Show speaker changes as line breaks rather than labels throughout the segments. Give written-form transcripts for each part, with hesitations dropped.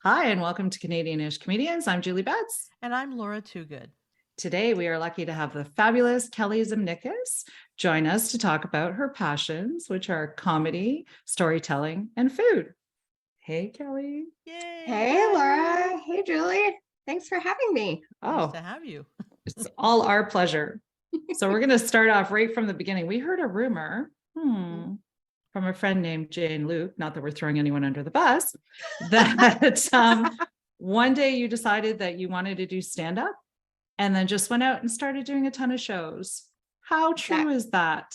Hi, and welcome to Canadianish Comedians. I'm Julie Betts.
And I'm Laura Toogood.
Today, we are lucky to have the fabulous Kelly Zemnickis join us to talk about her passions, which are comedy, storytelling, and food. Hey, Kelly.
Yay!
Hey, Laura. Hey, Julie. Thanks for having me.
Nice to have you.
It's all our pleasure. So we're going to start off right from the beginning. We heard a rumor from a friend named Jane Luke, not that we're throwing anyone under the bus, that one day you decided that you wanted to do stand-up and then just went out and started doing a ton of shows. How true is that?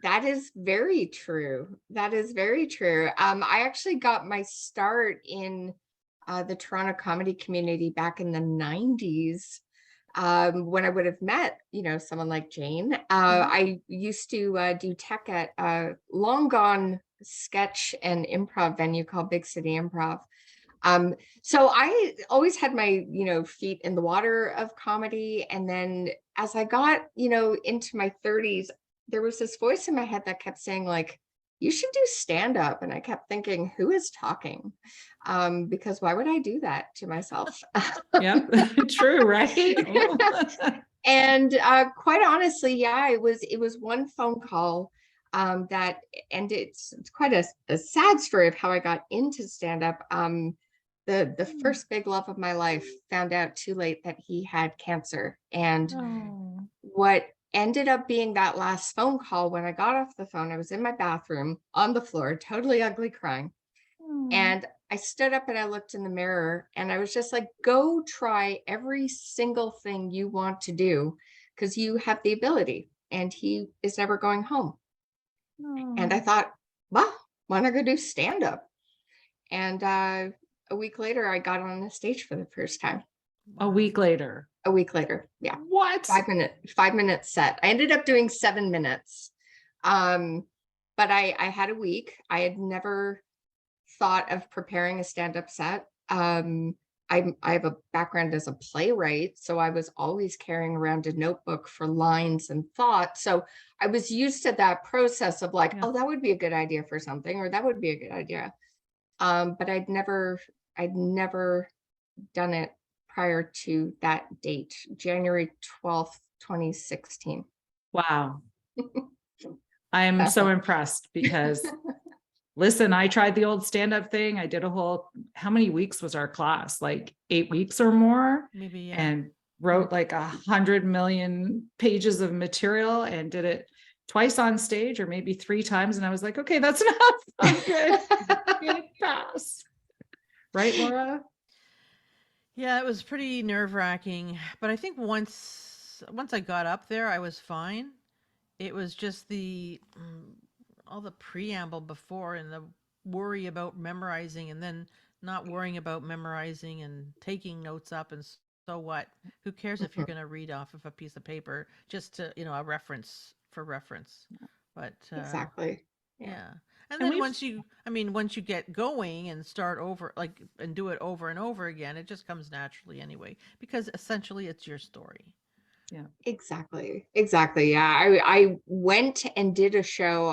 That is very true. That is very true. I actually got my start in the Toronto comedy community back in the 90s. When I would have met, someone like Jane. I used to do tech at a long gone sketch and improv venue called Big City Improv. So I always had my, feet in the water of comedy. And then as I got, into my 30s, there was this voice in my head that kept saying, like, you should do stand-up. And I kept thinking, who is talking? Because why would I do that to myself?
Yeah, true, right?
And quite honestly, yeah, it was one phone call that, and it's quite a sad story of how I got into stand-up. The first big love of my life found out too late that he had cancer. And what ended up being that last phone call, when I got off the phone, I was in my bathroom on the floor, totally ugly, crying. And I stood up and I looked in the mirror and I was just like, go try every single thing you want to do because you have the ability. And he is never going home. And I thought, well, why not go do stand-up? And a week later, I got on the stage for the first time.
A week later?
A week later, yeah.
What?
5 minute set. I ended up doing 7 minutes. But I had a week. I had never thought of preparing a stand-up set. I have a background as a playwright, so I was always carrying around a notebook for lines and thoughts. So I was used to that process of like, oh, that would be a good idea for something, or that would be a good idea. But I'd never done it prior to that date, January 12th, 2016.
Wow. I'm so impressed because listen, I tried the old stand-up thing. I did how many weeks was our class? Like 8 weeks or more?
Maybe, yeah.
And wrote like 100 million pages of material and did it twice on stage or maybe 3 times. And I was like, okay, that's enough. I'm good. Pass. Right, Laura?
Yeah, it was pretty nerve-wracking. But I think once I got up there, I was fine. It was just all the preamble before and the worry about memorizing and then not worrying about memorizing and taking notes up. And so what? Who cares if you're going to read off of a piece of paper just to, a reference for reference. But
exactly.
Yeah. And then once you get going and start over, and do it over and over again, it just comes naturally anyway, because essentially it's your story.
Yeah, exactly. Yeah, I went and did a show.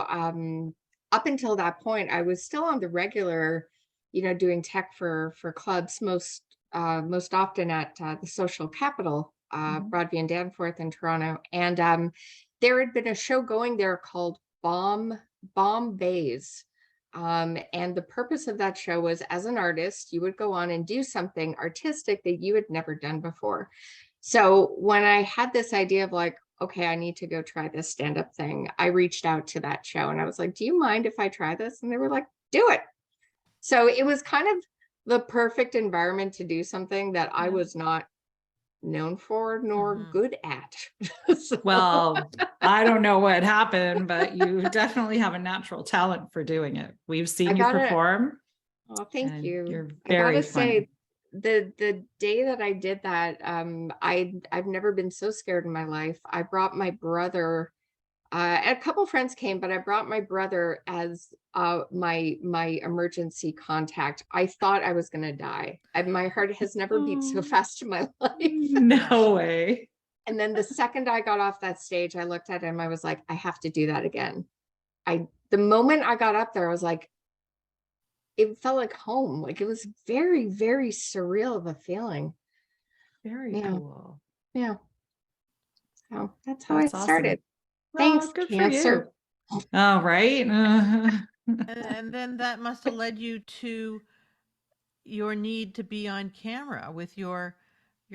Up until that point, I was still on the regular, doing tech for clubs, most often at the Social Capital, Broadway and Danforth in Toronto. And there had been a show going there called Bomb Bays. And the purpose of that show was, as an artist, you would go on and do something artistic that you had never done before. So when I had this idea of like, okay, I need to go try this stand-up thing, I reached out to that show and I was like, do you mind if I try this? And they were like, do it. So it was kind of the perfect environment to do something that I was not known for nor good at.
So. Well, I don't know what happened, but you definitely have a natural talent for doing it. We've seen you perform.
Oh, thank you.
You're very funny.
The day that I did that, I've never been so scared in my life. I brought my brother. A couple friends came, but I brought my brother as my emergency contact. I thought I was going to die. My heart has never beat so fast in my life.
No way.
And then the second I got off that stage, I looked at him. I was like, I have to do that again. The moment I got up there, I was like, it felt like home. Like it was very, very surreal of a feeling.
Very
Yeah.
cool.
Yeah. So that's how
That's
I
awesome.
started.
Well,
Thanks,
good
cancer.
for you. Oh, right.
And then that must have led you to your need to be on camera with your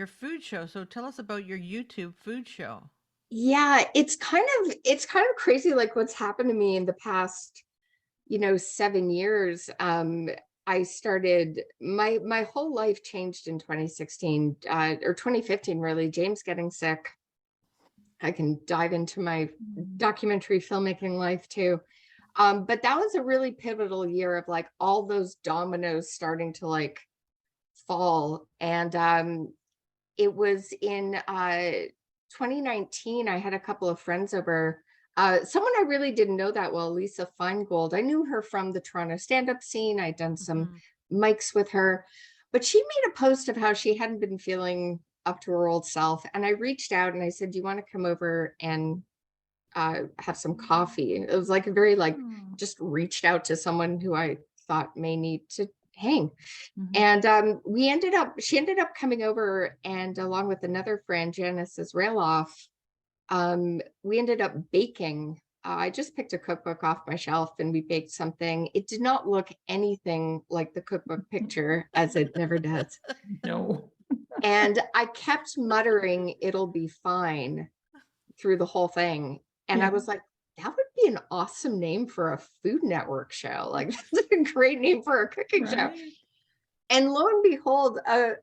food show. So tell us about your YouTube food show.
Yeah, it's kind of crazy, like what's happened to me in the past, 7 years. I started my whole life changed in 2016, or 2015, really. James getting sick. I can dive into my documentary filmmaking life too. But that was a really pivotal year of like all those dominoes starting to like fall. And it was in 2019. I had a couple of friends over. Someone I really didn't know that well, Lisa Feingold. I knew her from the Toronto stand-up scene. I'd done some mics with her, but she made a post of how she hadn't been feeling up to her old self. And I reached out and I said, do you want to come over and have some coffee? It was like a very like just reached out to someone who I thought may need to hang. And she ended up coming over, and along with another friend, Janice Israeloff, we ended up baking. I just picked a cookbook off my shelf and we baked something. It did not look anything like the cookbook picture, as it never does.
No.
And I kept muttering, it'll be fine, through the whole thing. And I was like, that would be an awesome name for a Food Network show. Like, that's a great name for a cooking show. And lo and behold,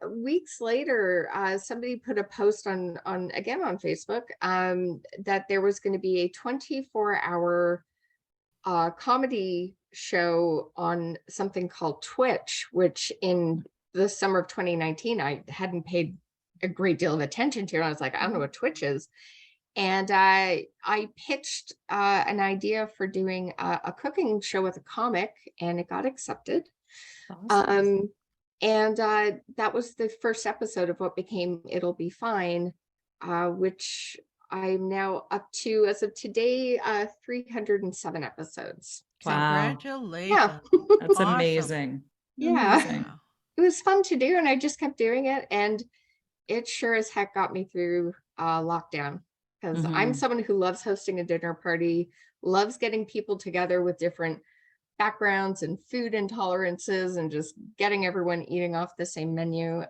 weeks later, somebody put a post on Facebook, that there was going to be a 24-hour comedy show on something called Twitch, which in the summer of 2019, I hadn't paid a great deal of attention to. I was like, I don't know what Twitch is. And I pitched an idea for doing a cooking show with a comic, and it got accepted.
Awesome.
And that was the first episode of what became It'll Be Fine, which I'm now up to, as of today, 307 episodes.
Wow.
Congratulations.
Yeah.
That's
Awesome.
amazing.
Yeah.
Amazing.
It was fun to do, and I just kept doing it, and it sure as heck got me through lockdown, because I'm someone who loves hosting a dinner party, loves getting people together with different backgrounds and food intolerances, and just getting everyone eating off the same menu.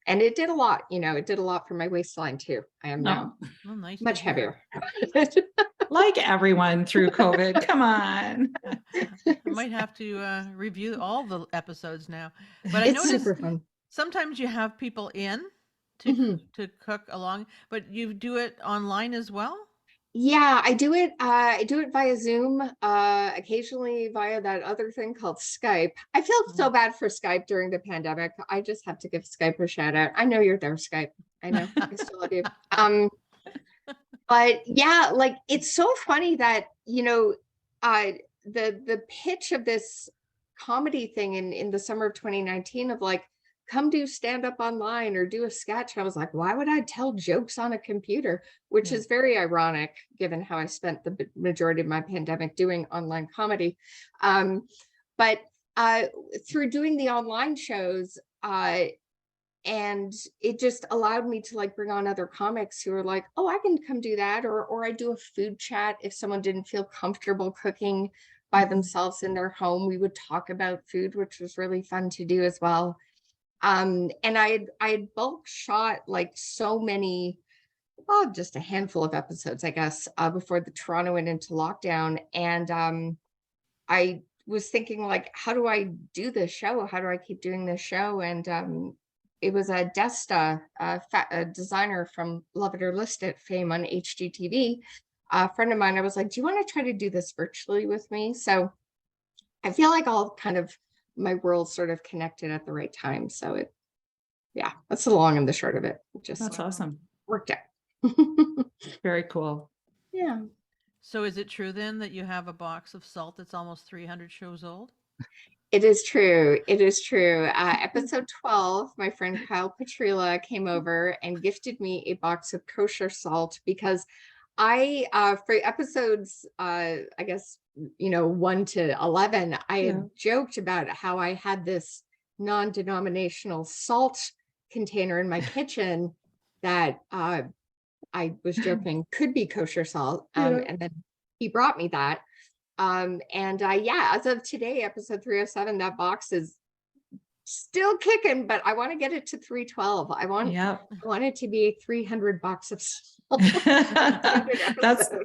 And it did a lot, it did a lot for my waistline too. I am now
nice
much heavier.
Like everyone through COVID. Come on.
I might have to review all the episodes now. But I
It's
noticed
super fun.
sometimes you have people in to cook along, but you do it online as well?
Yeah, I do it via Zoom, occasionally via that other thing called Skype. I feel so bad for Skype during the pandemic. I just have to give Skype a shout out. I know you're there, Skype. I know. I still love you. But yeah, like it's so funny that, the pitch of this comedy thing in the summer of 2019 of like, come do stand up online or do a sketch. I was like, why would I tell jokes on a computer? Which is very ironic given how I spent the majority of my pandemic doing online comedy. But through doing the online shows, and it just allowed me to like bring on other comics who are like, oh, I can come do that. Or I do a food chat. If someone didn't feel comfortable cooking by themselves in their home, we would talk about food, which was really fun to do as well. And I had bulk shot like so many, well, just a handful of episodes, I guess, before the Toronto went into lockdown. And I was thinking like, how do I do this show? How do I keep doing this show? And it was a Desta, a designer from Love It or List It fame on HGTV, a friend of mine. I was like, do you want to try to do this virtually with me? So I feel like all kind of my world sort of connected at the right time. So that's the long and the short of it.
That's awesome.
Worked out.
Very cool.
Yeah.
So is it true then that you have a box of salt that's almost 300 shows old?
It is true. It is true. Episode 12, my friend Kyle Petrila came over and gifted me a box of kosher salt because For episodes, I guess, 1 to 11, I had joked about how I had this non-denominational salt container in my kitchen that I was joking could be kosher salt. And then he brought me that. As of today, episode 307, that box is still kicking, but I want to get it to 312. I want it to be $300 of salt.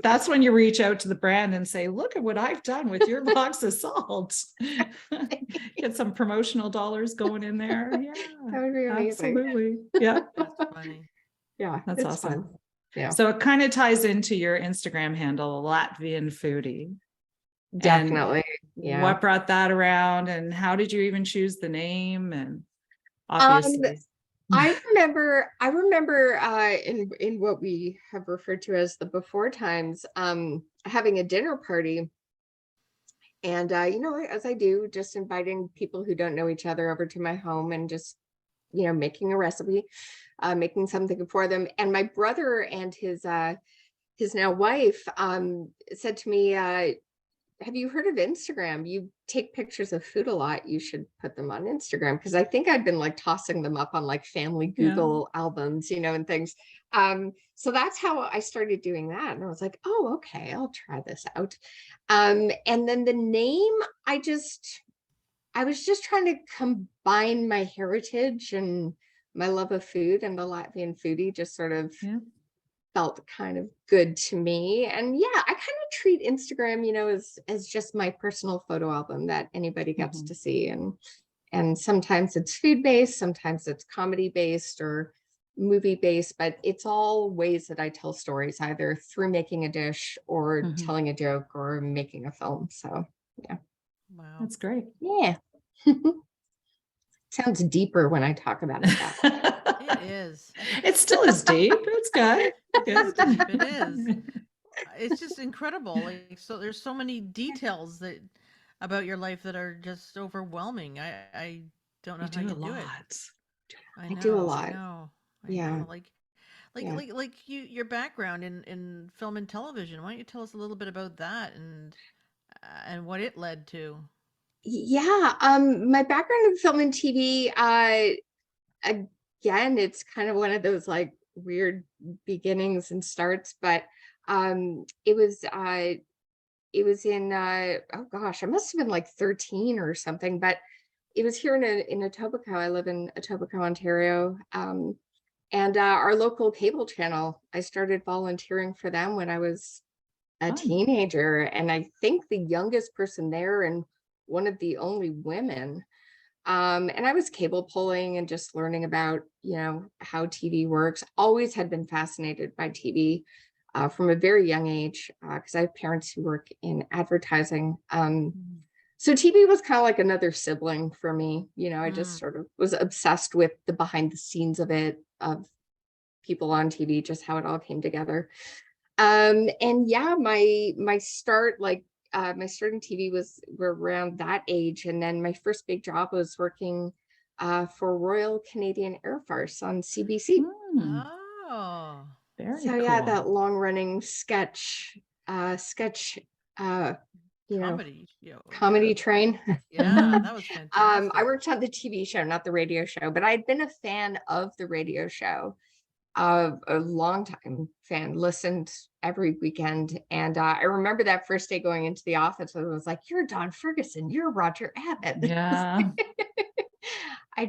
That's when you reach out to the brand and say, look at what I've done with your box of salt. Get some promotional dollars going in there. Yeah,
that would be amazing.
Absolutely. Yeah,
That's funny.
Yeah,
that's awesome.
Fun. Yeah.
So it kind of ties into your Instagram handle, Latvian Foodie.
Definitely.
And what brought that around, and how did you even choose the name? And obviously,
I remember in what we have referred to as the before times, having a dinner party. And as I do, just inviting people who don't know each other over to my home and just making a recipe, making something for them. And my brother and his now wife said to me, have you heard of Instagram? You take pictures of food a lot. You should put them on Instagram. Because I think I'd been like tossing them up on like family Google albums, and things. So that's how I started doing that. And I was like, oh, okay, I'll try this out. And then the name, I was just trying to combine my heritage and my love of food, and the Latvian Foodie just sort of felt kind of good to me. And I kind of treat Instagram, as just my personal photo album that anybody gets to see. And sometimes it's food based, sometimes it's comedy based or movie based, but it's all ways that I tell stories, either through making a dish or telling a joke or making a film. So
Wow,
that's great.
Yeah. Sounds deeper when I talk about it that way.
it is.
It still is deep. It's good.
It is. It's just incredible. Like, so there's so many details about your life that are just overwhelming. I don't know how you do it.
I do a lot.
I know. Like your background in film and television. Why don't you tell us a little bit about that and what it led to?
My background in film and TV, again, it's kind of one of those like weird beginnings and starts, but it was in oh gosh, I must have been like 13 or something, but it was here in Etobicoke. I live in Etobicoke, Ontario, and our local cable channel, I started volunteering for them when I was a teenager, and I think the youngest person there and one of the only women. And I was cable pulling and just learning about, how TV works. Always had been fascinated by TV from a very young age, because I have parents who work in advertising. So TV was kind of like another sibling for me. I just sort of was obsessed with the behind the scenes of it, of people on TV, just how it all came together. My start, my start in TV were around that age. And then my first big job was working for Royal Canadian Air Force on CBC.
Oh,
very
so
cool.
That long running sketch, comedy train.
Yeah, that was fantastic.
I worked on the TV show, not the radio show, but I'd been a fan of the radio show. A long time fan, listened every weekend. And I remember that first day going into the office, I was like, you're Don Ferguson, you're Roger Abbott.
Yeah.
I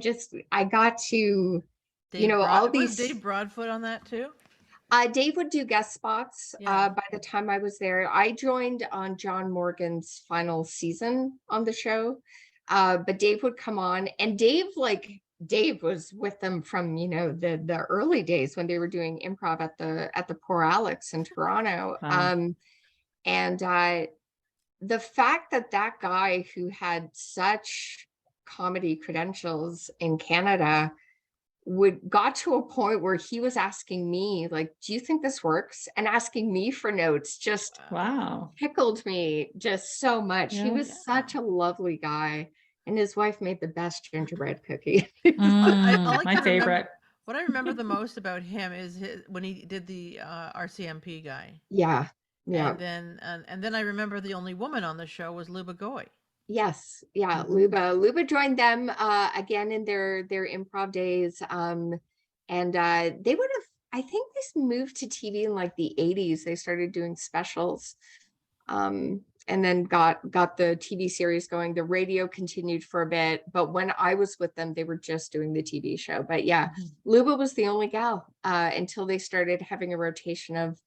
got to, all these.
Was Dave Broadfoot on that too?
Dave would do guest spots. By the time I was there, I joined on John Morgan's final season on the show. But Dave would come on, and Dave was with them from, the early days when they were doing improv at the Poor Alex in Toronto.
Wow.
And the fact that guy who had such comedy credentials in Canada got to a point where he was asking me, like, do you think this works? And asking me for notes just tickled me just so much. He was such a lovely guy. And his wife made the best gingerbread cookie.
My favorite.
What I remember the most about him is when he did the RCMP guy.
Yeah. Yeah.
And then I remember the only woman on the show was Luba Goy.
Yes. Yeah. Luba joined them again in their improv days. And they would have, I think they moved to TV in like the 80s. They started doing specials. And then got the TV series going. The radio continued for a bit, but when I was with them, they were just doing the TV show. But yeah, Luba was the only gal until they started having a rotation of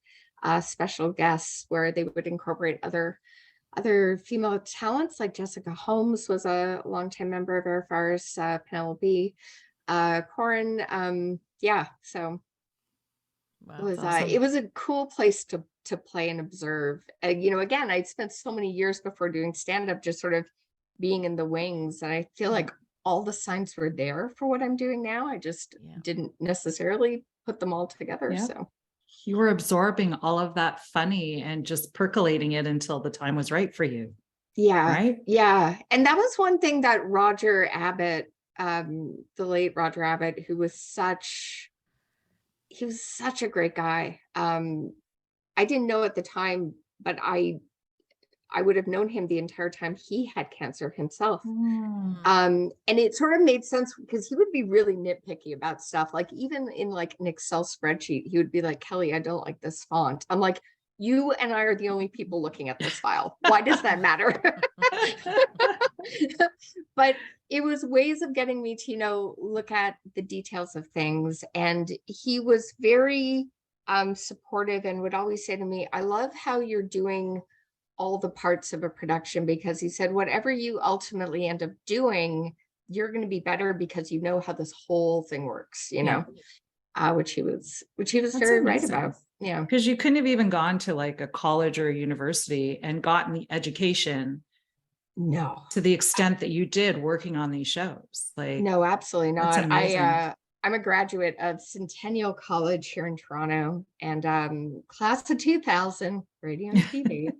special guests where they would incorporate other female talents, like Jessica Holmes was a longtime member of Airfarce, Penelope, Corin. Yeah, so
Wow,
it was
awesome.
it was a cool place to play and observe. You know, again, I'd spent so many years before doing stand-up just sort of being in the wings, and I feel like all the signs were there for what I'm doing now. I just didn't necessarily put them all together.
Yeah.
So
You were absorbing all of that funny and just percolating it until the time was right for you.
yeah,
Right.
yeah. And that was one thing that Roger Abbott, the late Roger Abbott, who was such a great guy. I didn't know at the time, but I would have known him the entire time he had cancer himself. And it sort of made sense because he would be really nitpicky about stuff. Like even in like an Excel spreadsheet, he would be like, Kelly, I don't like this font. I'm like, you and I are the only people looking at this file. Why does that matter? But it was ways of getting me to, you know, look at the details of things. And he was very supportive and would always say to me, I love how you're doing all the parts of a production, because he said, whatever you ultimately end up doing, you're going to be better because you know how this whole thing works, you know, which he was
That's
very
amazing.
right about. Yeah.
Because you couldn't have even gone to like a college or a university and gotten the education
No,
to the extent that you did working on these shows. Like,
no, absolutely
that's
not.
amazing.
I'm a graduate of Centennial College here in Toronto, and class of 2000, radio and TV.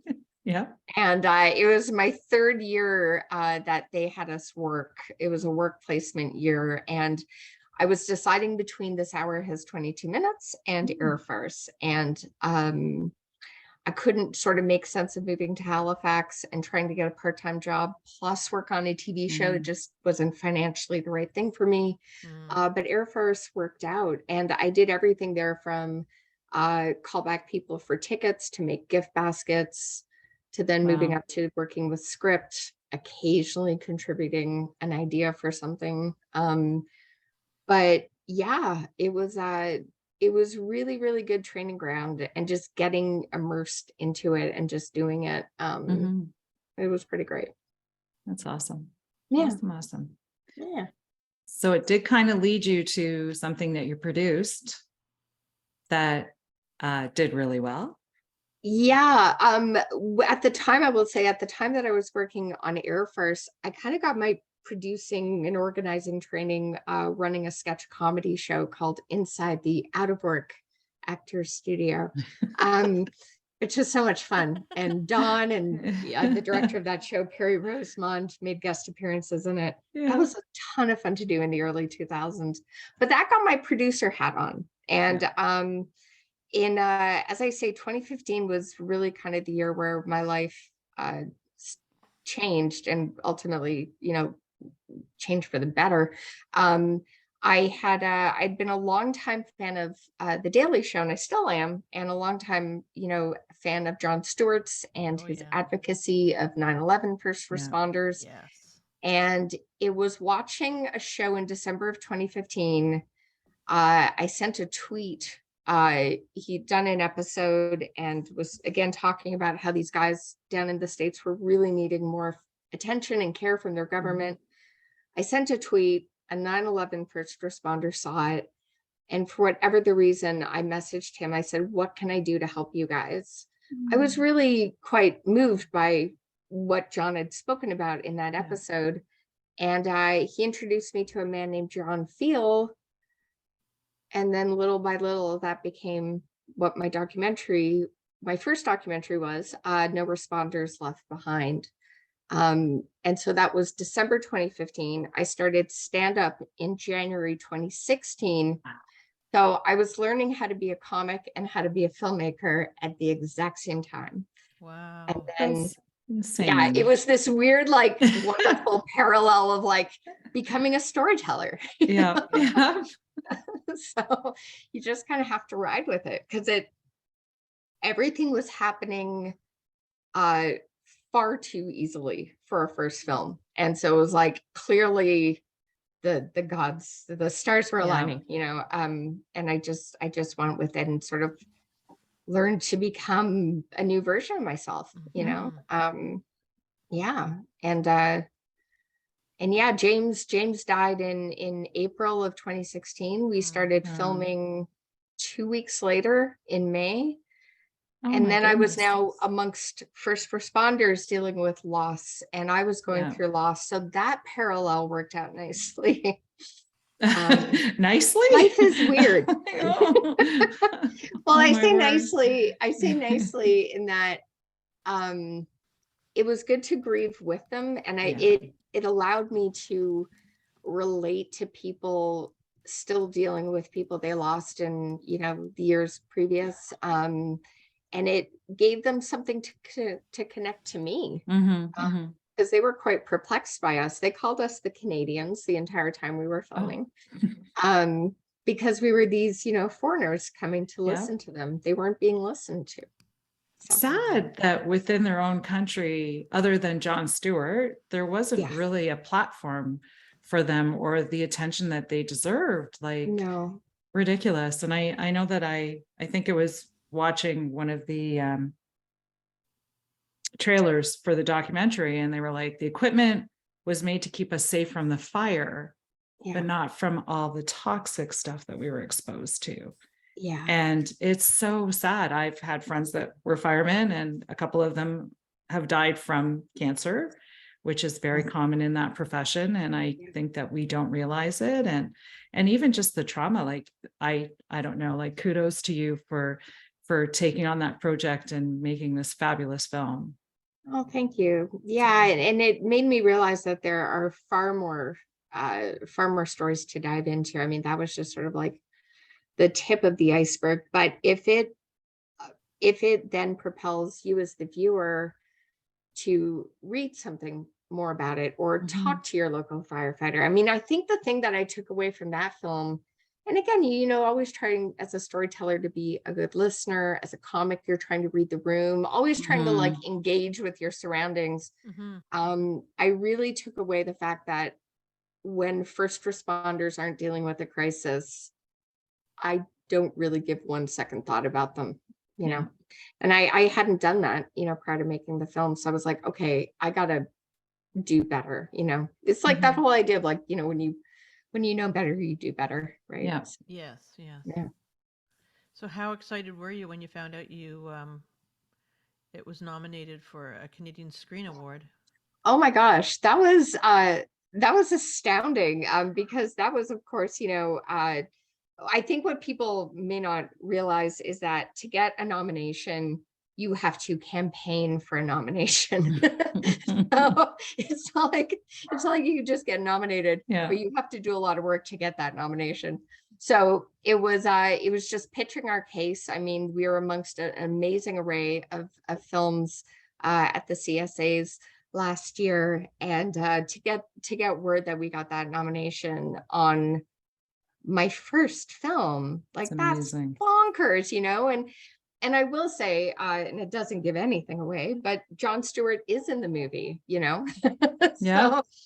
Yeah.
And it was my third year that they had us work. It was a work placement year, and I was deciding between This Hour Has 22 Minutes and Airfarce, and I couldn't sort of make sense of moving to Halifax and trying to get a part-time job plus work on a TV show. It just wasn't financially the right thing for me. But Airfarce worked out, and I did everything there from call back people for tickets to make gift baskets, to then moving up to working with script, occasionally contributing an idea for something. But yeah, it was really, really good training ground, and just getting immersed into it and just doing it. It was pretty great.
That's awesome.
Yeah.
Awesome.
Yeah.
So it did kind of lead you to something that you produced that did really well.
Yeah. At the time, I will say, at the time that I was working on Airfarce, I kind of got my producing and organizing training running a sketch comedy show called Inside the Out of Work Actors Studio, which was so much fun. And Dawn and the director of that show, Perry Rosemond, made guest appearances in it. That was a ton of fun to do in the early 2000s. But that got my producer hat on. And in as I say, 2015 was really kind of the year where my life changed, and ultimately, you know, changed for the better. I'd been a longtime fan of The Daily Show, and I still am, and a longtime, you know, fan of Jon Stewart's and his advocacy of 9/11 first responders.
Yes.
And it was watching a show in December of 2015. I sent a tweet. He'd done an episode and was again talking about how these guys down in the States were really needing more attention and care from their government. I sent a tweet, a 9/11 first responder saw it, and for whatever the reason, I messaged him. I said, what can I do to help you guys? I was really quite moved by what John had spoken about in that episode. And he introduced me to a man named John Field. And then little by little, that became what my first documentary was, No Responders Left Behind. And so that was December 2015. I started stand up in January 2016. So I was learning how to be a comic and how to be a filmmaker at the exact same time.
Wow.
And then,
That's insane.
yeah, it was this weird, like, wonderful parallel of like becoming a storyteller.
Yeah. Yeah.
So you just kind of have to ride with it, because everything was happening far too easily for a first film. And so it was like, clearly the gods, the stars were
Yeah.
aligning, and I just went with it and sort of learned to become a new version of myself, yeah. And yeah, James died in April of 2016. We started filming 2 weeks later in May.
Oh
And
my
then I was
goodness.
now amongst first responders dealing with loss, and I was going
Yeah.
through loss. So that parallel worked out nicely.
Nicely?
Life is weird.
Oh.
Well,
Oh
I
my
say
word.
nicely, in that it was good to grieve with them, and
Yeah.
it allowed me to relate to people still dealing with people they lost in the years previous, and it gave them something to connect to me, because they were quite perplexed by us. They called us the Canadians the entire time we were filming. Because we were these foreigners coming to listen to them. They weren't being listened to. So.
Sad that within their own country, other than Jon Stewart, there wasn't really a platform for them or the attention that they deserved. Like,
no.
Ridiculous. And I know that I think it was watching one of the trailers for the documentary, and they were like, the equipment was made to keep us safe from the fire, but not from all the toxic stuff that we were exposed to.
Yeah.
And it's so sad. I've had friends that were firemen, and a couple of them have died from cancer, which is very common in that profession. And I think that we don't realize it. And even just the trauma, like, I don't know, like, kudos to you for taking on that project and making this fabulous film.
Oh, thank you. Yeah. And it made me realize that there are far more stories to dive into. I mean, that was just sort of like the tip of the iceberg. But if it then propels you as the viewer to read something more about it, or talk to your local firefighter. I mean, I think the thing that I took away from that film, and again, always trying as a storyteller to be a good listener, as a comic, you're trying to read the room, always trying to like engage with your surroundings. I really took away the fact that when first responders aren't dealing with a crisis, I don't really give 1 second thought about them, and I hadn't done that, prior to making the film. So I was like, okay, I gotta do better. It's like that whole idea of like, when you know better, you do better. Right.
Yeah.
Yes.
Yeah.
So how excited were you when you found out it was nominated for a Canadian Screen Award?
Oh my gosh, that was astounding, because that was, of course, I think what people may not realize is that to get a nomination, you have to campaign for a nomination. So it's not like you can just get nominated, but you have to do a lot of work to get that nomination. So it was just pitching our case. I mean, we were amongst an amazing array of films at the CSAs last year, and to get word that we got that nomination on my first film, like, that's bonkers, and I will say, and it doesn't give anything away, but Jon Stewart is in the movie, so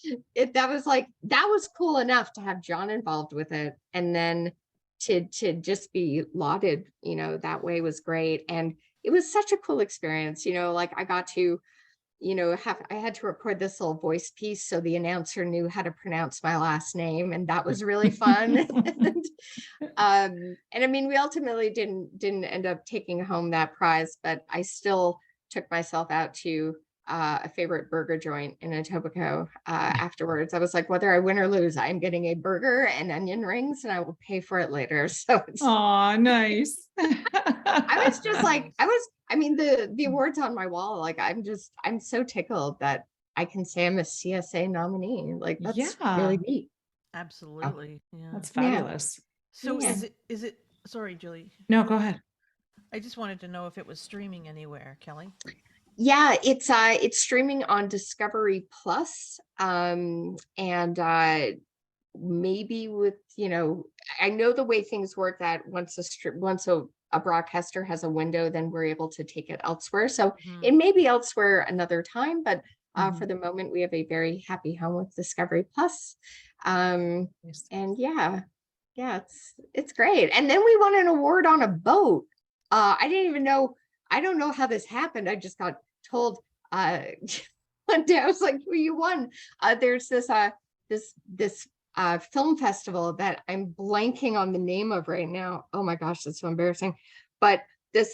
that was cool enough to have Jon involved with it, and then to just be lauded, that way was great. And it was such a cool experience, like, I got to I had to record this little voice piece so the announcer knew how to pronounce my last name, and that was really fun. And I mean, we ultimately didn't end up taking home that prize, but I still took myself out to a favorite burger joint in Etobicoke afterwards. I was like, whether I win or lose, I'm getting a burger and onion rings, and I will pay for it later. So it's
nice.
I was just like, I mean, the awards on my wall, like, I'm so tickled that I can say I'm a CSA nominee. Like, that's really neat.
Absolutely. Yeah.
That's fabulous.
So
Yeah.
is it, sorry, Julie.
No, go ahead.
I just wanted to know if it was streaming anywhere, Kelly.
Yeah, it's streaming on Discovery Plus, and maybe with, I know the way things work that once a broadcaster has a window, then we're able to take it elsewhere. So
Mhm.
it may be elsewhere another time, but
Mhm.
for the moment, we have a very happy home with Discovery Plus. And yeah, it's great. And then we won an award on a boat. I didn't even know. I don't know how this happened. I just got told one day. I was like, "Well, you won." There's this film festival that I'm blanking on the name of right now. Oh my gosh, that's so embarrassing. But this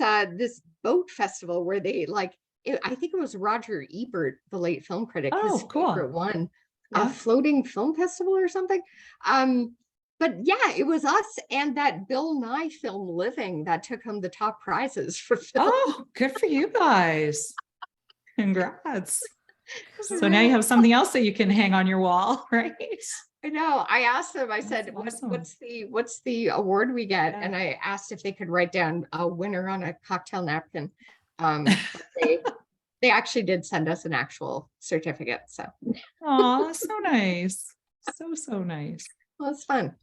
boat festival where they I think it was Roger Ebert, the late film critic, his
Oh, cool.
favorite one,
Yeah.
a floating film festival or something. But yeah, it was us and that Bill Nye film Living that took home the top prizes for film.
Oh, good for you guys. Congrats. So now you have something else that you can hang on your wall, right?
I know. I asked them, I
That's
said,
awesome.
what's the award we get?
Yeah.
And I asked if they could write down a winner on a cocktail napkin. But they actually did send us an actual certificate. So
Oh, so nice. So nice.
well, it's fun.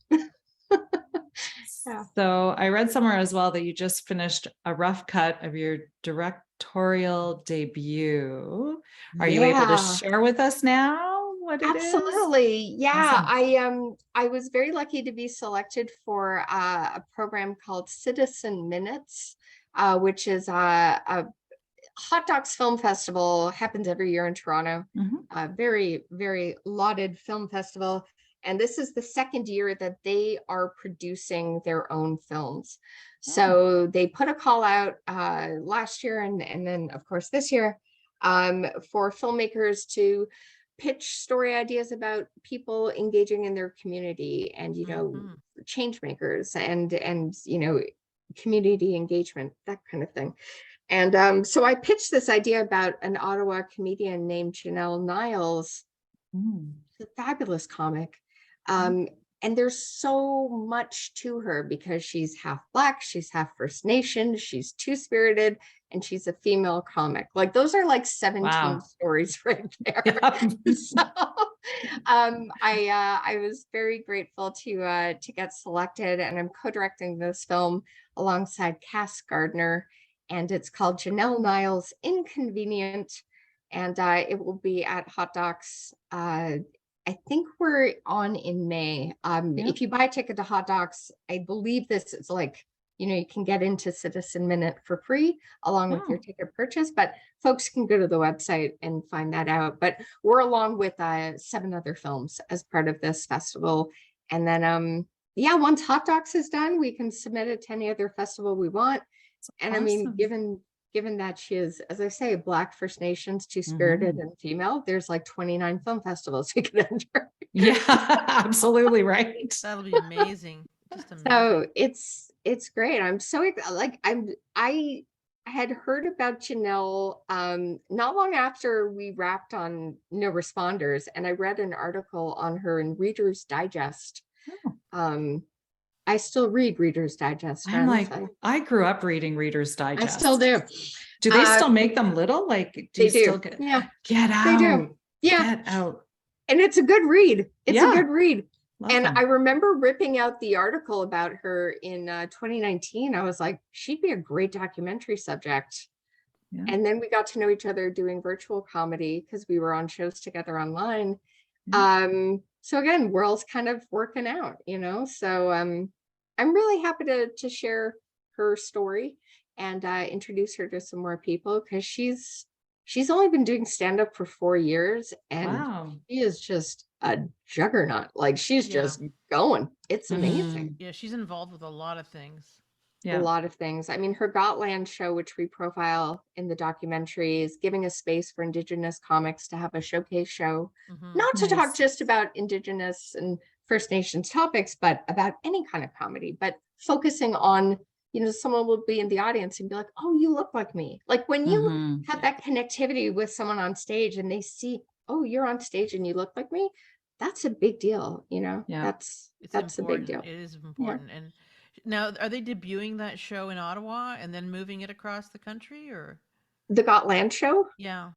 Yeah.
So I read somewhere as well that you just finished a rough cut of your directorial debut. Are you able to
Yeah.
share with us now what it is?
Absolutely. Yeah.
Awesome.
I was very lucky to be selected for a program called Citizen Minutes, which is a Hot Docs Film Festival, happens every year in Toronto.
Mhm.
Very, very lauded film festival. And this is the second year that they are producing their own films. So they put a call out last year and then, of course, this year for filmmakers to pitch story ideas about people engaging in their community and, change makers and, community engagement, that kind of thing. And so I pitched this idea about an Ottawa comedian named Janelle Niles, a fabulous comic. And there's so much to her because she's half Black, she's half First Nation, she's two-spirited, and she's a female comic. Like those are like 17 stories right there. Yeah. So I was very grateful to get selected, and I'm co-directing this film alongside Cass Gardner, and it's called Janelle Niles Inconvenient, and it will be at Hot Docs. I think we're on in May. If you buy a ticket to Hot Docs, I believe this is like, you can get into Citizen Minute for free along with your ticket purchase, but folks can go to the website and find that out. But we're along with 7 other films as part of this festival. And then, once Hot Docs is done, we can submit it to any other festival we want. And I mean, given that she is, as I say, Black, First Nations, two-spirited, and female, there's like 29 film festivals we could enter.
Yeah, absolutely right.
That'll be amazing. Just amazing.
So it's great. I'm so I had heard about Janelle not long after we wrapped on No Responders, and I read an article on her in Reader's Digest. I still read Reader's Digest.
I'm like, I grew up reading Reader's Digest.
I still do.
Do they still make them little? Like, do you still get?
Yeah,
get out.
They do. Yeah,
get out.
And it's a good read. It's a good read.
Love
and
them.
I remember ripping out the article about her in 2019. I was like, she'd be a great documentary subject. Yeah. And then we got to know each other doing virtual comedy because we were on shows together online. So again, world's kind of working out, So I'm really happy to share her story and introduce her to some more people because she's only been doing stand-up for 4 years, and she is just a juggernaut. Like she's just going. It's amazing.
Yeah, she's involved with a lot of things.
A lot of things. I mean, her Gotland show, which we profile in the documentary, is giving a space for Indigenous comics to have a showcase show, not to talk just about Indigenous and First Nations topics, but about any kind of comedy, but focusing on, someone will be in the audience and be like, oh, you look like me. Like when you have that connectivity with someone on stage and they see, oh, you're on stage and you look like me, that's a big deal, you know.
Yeah.
That's
It's
a big
important.
deal.
It is important. And now, are they debuting that show in Ottawa and then moving it across the country, or?
The Gotland show.
Yeah.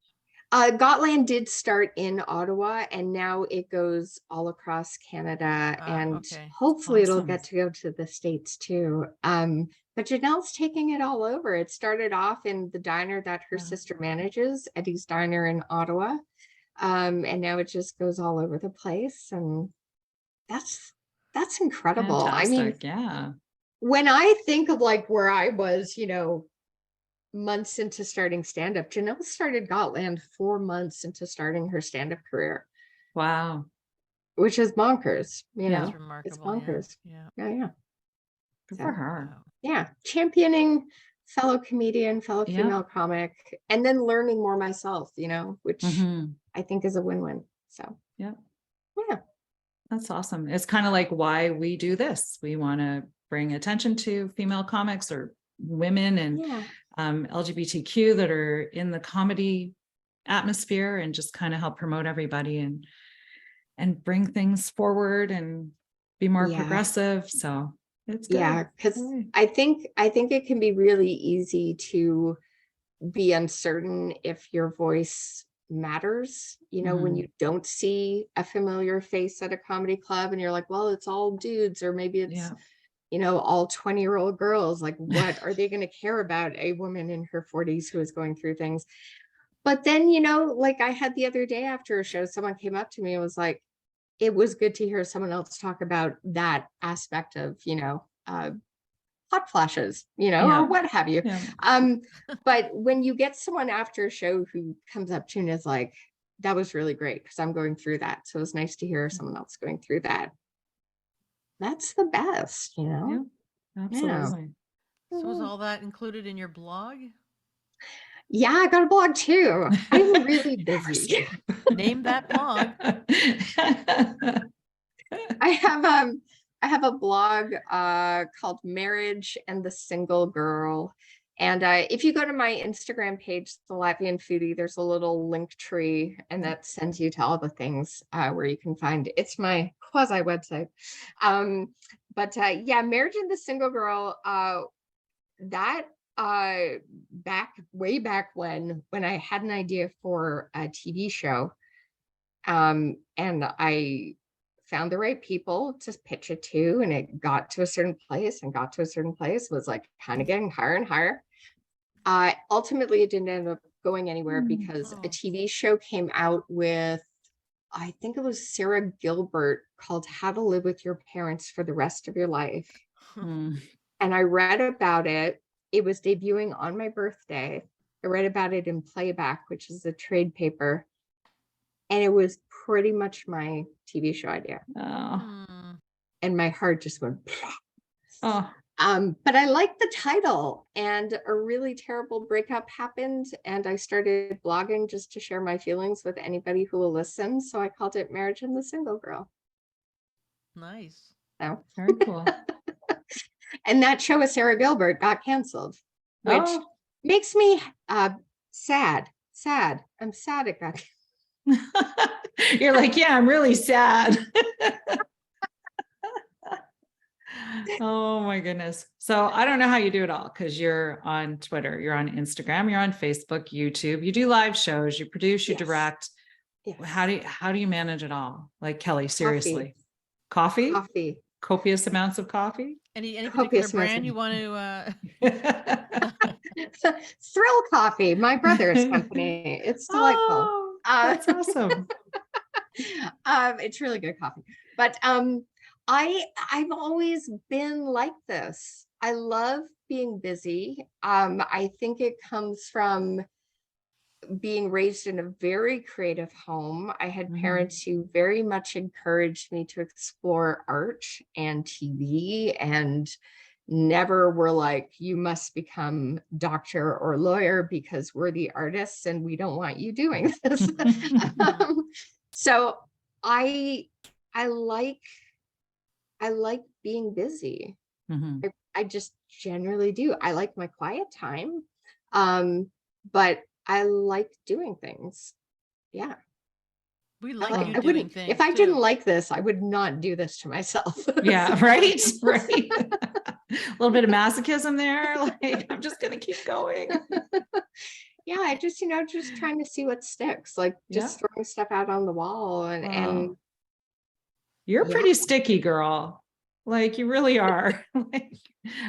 Gotland did start in Ottawa, and now it goes all across Canada, and
Okay.
hopefully it'll
Awesome.
get to go to the States too. But Janelle's taking it all over. It started off in the diner that her
Yeah.
sister manages, Eddie's Diner in Ottawa. And now it just goes all over the place, and that's incredible. I mean,
Fantastic. Yeah.
when I think of like where I was, months into starting stand-up, Janelle started Gotland 4 months into starting her stand-up career,
Wow.
which is bonkers.
Yeah.
That's
It's
remarkable.
bonkers.
Yeah.
Yeah.
Good
So,
for her.
Wow.
yeah, championing fellow comedian, fellow
Yeah.
female comic, and then learning more myself, which
Mhm.
I think is a win-win. So
Yeah.
yeah.
That's awesome. It's kind of like why we do this. We want to bring attention to female comics or women and
Yeah.
LGBTQ that are in the comedy atmosphere, and just kind of help promote everybody and bring things forward and be more
Yeah.
progressive. So it's good.
Yeah, because
Yay.
I think it can be really easy to be uncertain if your voice matters, when you don't see a familiar face at a comedy club and you're like, well, it's all dudes, or maybe it's
Yeah.
all 20-year-old girls. Like, what are they going to care about a woman in her 40s who is going through things? But then, like I had the other day after a show, someone came up to me and was like, it was good to hear someone else talk about that aspect of, hot flashes,
Yeah.
or what have you.
Yeah.
But when you get someone after a show who comes up to you and is like, that was really great because I'm going through that. So it was nice to hear someone else going through that. That's the best,
Yeah. Absolutely.
So is all that included in your blog?
Yeah, I got a blog too. I'm really busy.
Name that blog.
I have a blog called Marriage and the Single Grrl. And if you go to my Instagram page, The Latvian Foodie, there's a little link tree, and that sends you to all the things where you can find. It's my quasi website. But yeah, Marriage and the Single Grrl, that way back when I had an idea for a TV show, and I found the right people to pitch it to, and it got to a certain place, was like kind of getting higher and higher. Ultimately, it didn't end up going anywhere because a TV show came out with, I think it was Sarah Gilbert, called How to Live with Your Parents for the Rest of Your Life. And I read about it. It was debuting on my birthday. I read about it in Playback, which is a trade paper. And it was pretty much my TV show idea.
Oh.
And my heart just went.
Oh.
But I liked the title, and a really terrible breakup happened, and I started blogging just to share my feelings with anybody who will listen. So I called it Marriage and the Single Grrl.
Nice.
So
Very cool.
And that show with Sarah Gilbert got canceled, which makes me sad. I'm sad it got canceled.
You're like, yeah, I'm really sad. Oh my goodness. So I don't know how you do it all, because you're on Twitter, you're on Instagram, you're on Facebook, YouTube, you do live shows, you produce, you direct.
Yes.
How do you manage it all? Like, Kelly, seriously. Coffee? Copious amounts of coffee?
Any particular
Copious
brand you want to
Thrill Coffee, my brother's company. It's delightful.
Oh, that's awesome.
It's really good coffee. But I've always been like this. I love being busy. I think it comes from being raised in a very creative home. I had parents who very much encouraged me to explore art and TV, and never were like, you must become doctor or lawyer because we're the artists and we don't want you doing this. So I like being busy. I just generally do. I like my quiet time, but I like doing things. Yeah.
We
Like,
like you
I
doing
wouldn't,
things
if I didn't
too.
like this, I would not do this to myself.
Yeah, right. Right. A little bit of masochism there. Like, I'm just gonna keep going.
Yeah, I just, just trying to see what sticks, like
Yeah.
just throwing stuff out on the wall and
Wow. You're
yeah.
pretty sticky, girl. Like, you really are. Like,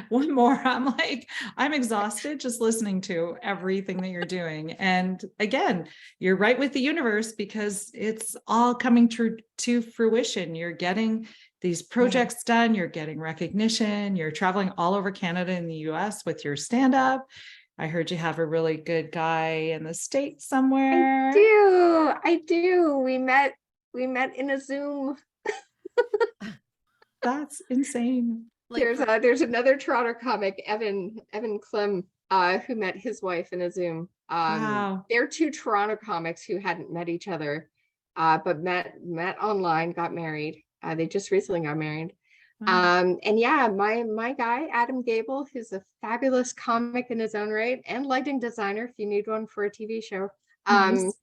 one more, I'm exhausted just listening to everything that you're doing. And again, you're right with the universe because it's all coming true to fruition. You're getting these projects done, you're getting recognition, you're traveling all over Canada and the US with your stand-up. I heard you have a really good guy in the States somewhere.
I do. We met in a Zoom.
That's insane.
Like
There's another Toronto comic, Evan Clem, who met his wife in a Zoom.
Wow.
They're two Toronto comics who hadn't met each other, but met online, got married. They just recently got married. And yeah, my guy, Adam Gable, who's a fabulous comic in his own right and lighting designer, if you need one for a TV show.
Nice.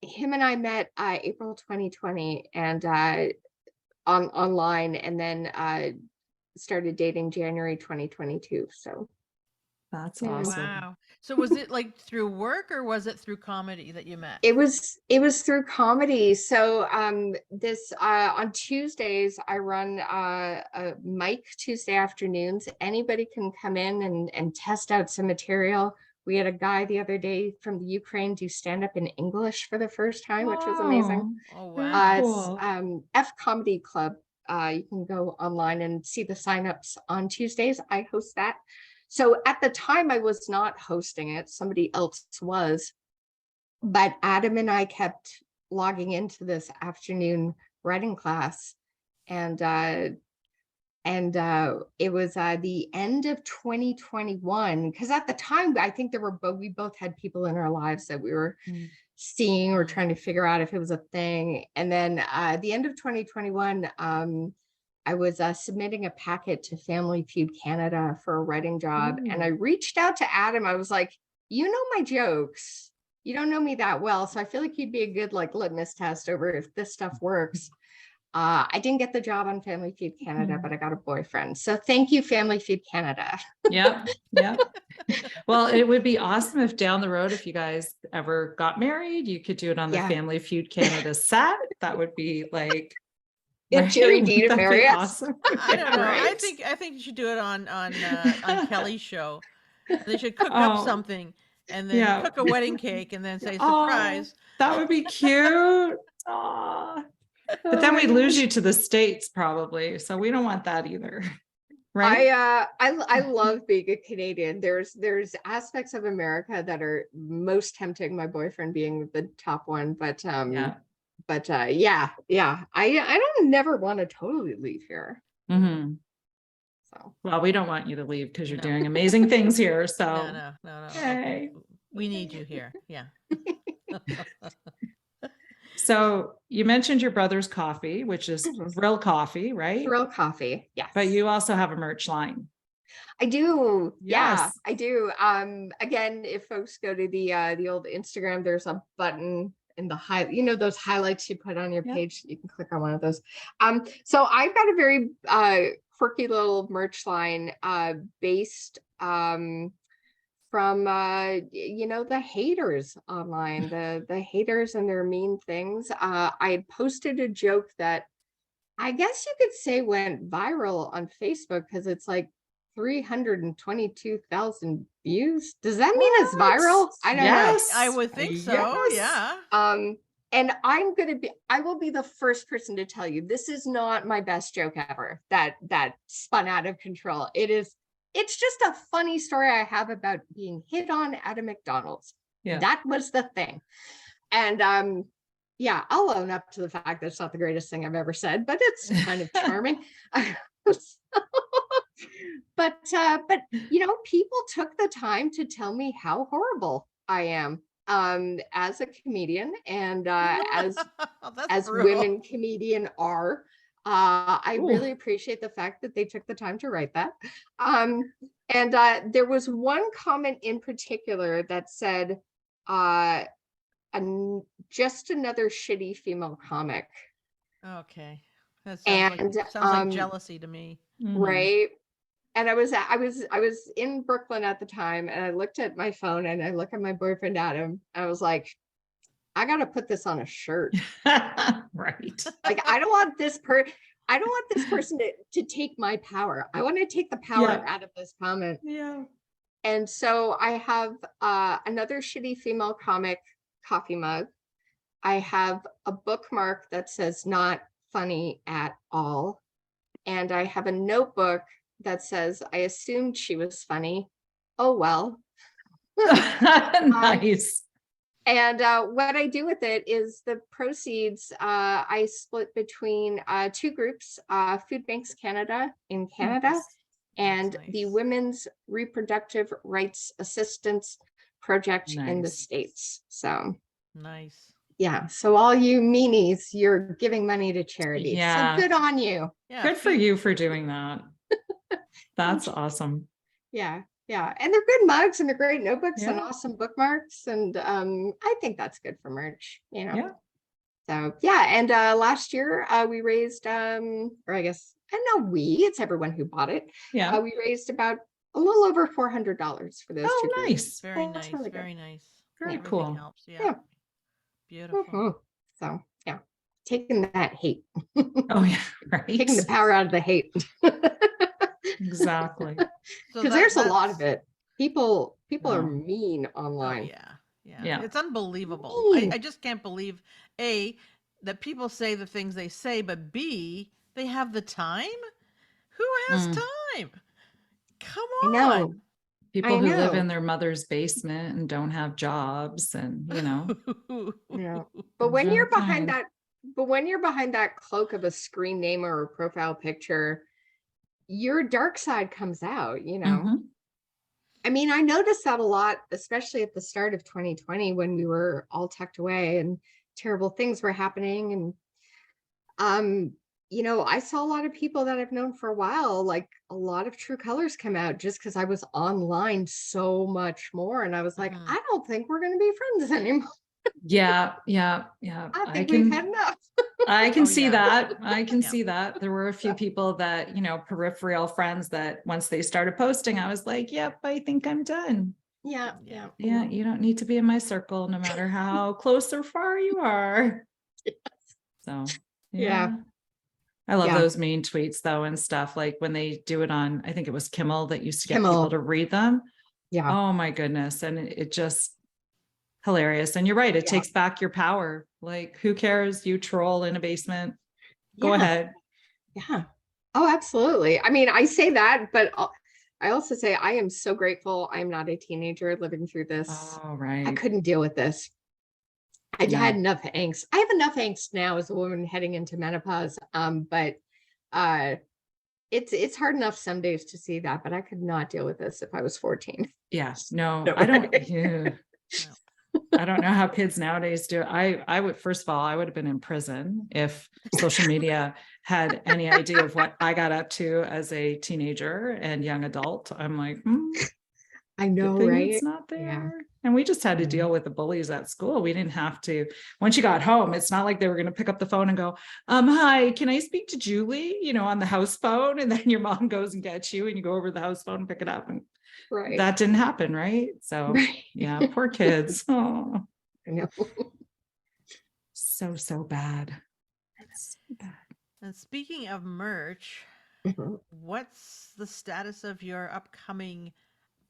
Him and I met April 2020 and online, and then started dating January 2022. So
That's
Yeah.
awesome.
wow. So was it like through work or was it through comedy that you met?
it was through comedy. So this on Tuesdays I run a mic Tuesday afternoons. Anybody can come in and test out some material. We had a guy the other day from the Ukraine do stand up in English for the first time, which was amazing.
Oh
Very
wow.
cool.
It's F Comedy Club. You can go online and see the signups on Tuesdays. I host that. So at the time, I was not hosting it. Somebody else was. But Adam and I kept logging into this afternoon writing class. And it was the end of 2021, because at the time I think we both had people in our lives that we were seeing or trying to figure out if it was a thing. And then the end of 2021, I was submitting a packet to Family Feud Canada for a writing job. And I reached out to Adam. I was like, you know my jokes, you don't know me that well, so I feel like you'd be a good like litmus test over if this stuff works. I didn't get the job on Family Feud Canada, but I got a boyfriend. So thank you, Family Feud Canada.
Yep. Yep. Well, it would be awesome if down the road, if you guys ever got married, you could do it on the Family Feud Canada set. That would be like,
Get Jerry D to
that'd
marry
be
us.
awesome.
I don't know.
Right.
I think you should do it on Kelly's show. They should cook up something and then cook a wedding cake and then say surprise.
That would be cute. Aw. But then we'd lose you to the States probably. So we don't want that either. Right.
I love being a Canadian. There's aspects of America that are most tempting, my boyfriend being the top one, but yeah. I don't never want to totally leave here.
Mm-hmm.
So
well, we don't want you to leave because you're doing amazing things here. So
no.
Okay.
We need you here. Yeah.
So you mentioned your brother's coffee, which is Grrl Coffee, right?
Grrl Coffee, yes.
But you also have a merch line.
I do.
Yes.
Yeah, I do. Again, if folks go to the old Instagram, there's a button in the those highlights you put on your page. You can click on one of those. So I've got a very quirky little merch line based from the haters online, the haters and their mean things. I had posted a joke that I guess you could say went viral on Facebook because it's like 322,000 views. Does that mean it's viral? I don't know.
I would think so.
Yes.
Yeah.
And I will be the first person to tell you this is not my best joke ever that spun out of control. It's just a funny story I have about being hit on at a McDonald's. Yeah. That was the thing. And I'll own up to the fact that it's not the greatest thing I've ever said, but it's kind of charming. But people took the time to tell me how horrible I am as a comedian and as women comedian are. I really appreciate the fact that they took the time to write that. And there was one comment in particular that said, just another shitty female comic.
Okay. That sounds like
And
jealousy to me.
Mhm.
right. And I was in Brooklyn at the time, and I looked at my phone and I looked at my boyfriend Adam. And I was like, I gotta put this on a shirt.
Right.
Like, I don't want this person to take my power. I want to take the power
Yeah.
out of this comment.
Yeah.
And so I have another shitty female comic coffee mug. I have a bookmark that says not funny at all. And I have a notebook that says, I assumed she was funny. Oh, well.
Nice.
And what I do with it is the proceeds I split between two groups, Food Banks Canada in Canada
Nice.
and
That's
the
nice.
Women's Reproductive Rights Assistance Project in the
Nice.
States. So
Nice.
yeah, so all you meanies, you're giving money to charity.
Yeah.
So good on you.
Yeah.
Good for you for doing that. That's awesome.
Yeah. Yeah. And they're good mugs and they're great notebooks and
Yeah.
awesome bookmarks. And I think that's good for merch, you know.
Yeah.
So yeah. And last year we raised or I guess I don't know it's everyone who bought it.
Yeah.
We raised about a little over $400 for those two
Oh,
groups.
nice.
Very
Well, that's
nice.
really good.
Very nice.
Very
Everything
cool.
helps. Yeah.
Yeah.
Beautiful.
Mhm. So yeah, taking that hate,
Oh, yeah.
taking the
Right.
power out of the hate.
Exactly.
So
Because there's a lot of
that's-
it. People are
Wow.
mean
Oh
online.
yeah. Yeah.
Yeah.
It's unbelievable.
Mean.
I just can't believe A, that people say the things they say, but B, they have the time. Who has
Mm.
time? Come
I
on.
know.
People who live
know.
in their mother's basement and don't have jobs and, you know,
Yeah. But when you're
Okay.
behind that cloak of a screen name or a profile picture, your dark side comes out, you know.
Mhm.
I mean, I noticed that a lot, especially at the start of 2020 when we were all tucked away and terrible things were happening. And you know, I saw a lot of people that I've known for a while, like a lot of true colors come out just because I was online so much more. And I was like,
Mhm.
I don't think we're going to be friends anymore.
Yeah.
I think we've had enough.
I can
Oh,
see
yeah.
that. I can
Yeah.
see that. There were a few people that, you know, peripheral friends that once they started posting, I was like, yep, I think I'm done.
Yeah.
Yeah.
Yeah, you don't need to be in my circle, no matter how close or far you are. So,
Yeah.
I love
Yeah.
those mean tweets though and stuff. Like when they do it on, I think it was Kimmel that used to get
Kimmel.
people to read them.
Yeah.
Oh my goodness. And it just hilarious. And you're right. It
Yeah.
takes back your power. Like who cares? You troll in a basement. Go
Yeah.
ahead.
Yeah. Oh, absolutely. I mean, I say that, but I also say I am so grateful I'm not a teenager living through this.
Oh,
I
right.
couldn't deal with this. I
No.
had enough angst. I have enough angst now as a woman heading into menopause. But it's hard enough some days to see that, but I could not deal with this if I was 14.
Yes. No,
No
I don't.
way.
Yeah. I don't know how kids nowadays do it. I would, first of all, I would have been in prison if social media had any idea of what I got up to as a teenager and young adult. I'm like,
I know,
good thing
right?
it's not
Yeah.
there. And we just had to
Yeah.
deal with the bullies at school. We didn't have to, once you got home, it's not like they were going to pick up the phone and go, hi, can I speak to Julie, you know, on the house phone? And then your mom goes and gets you and you go over to the house phone and pick it up. And
Right.
that didn't happen. Right. So
Right.
yeah, poor kids. Oh,
I know.
so bad. It's so bad.
And speaking of merch,
Mhm.
what's the status of your upcoming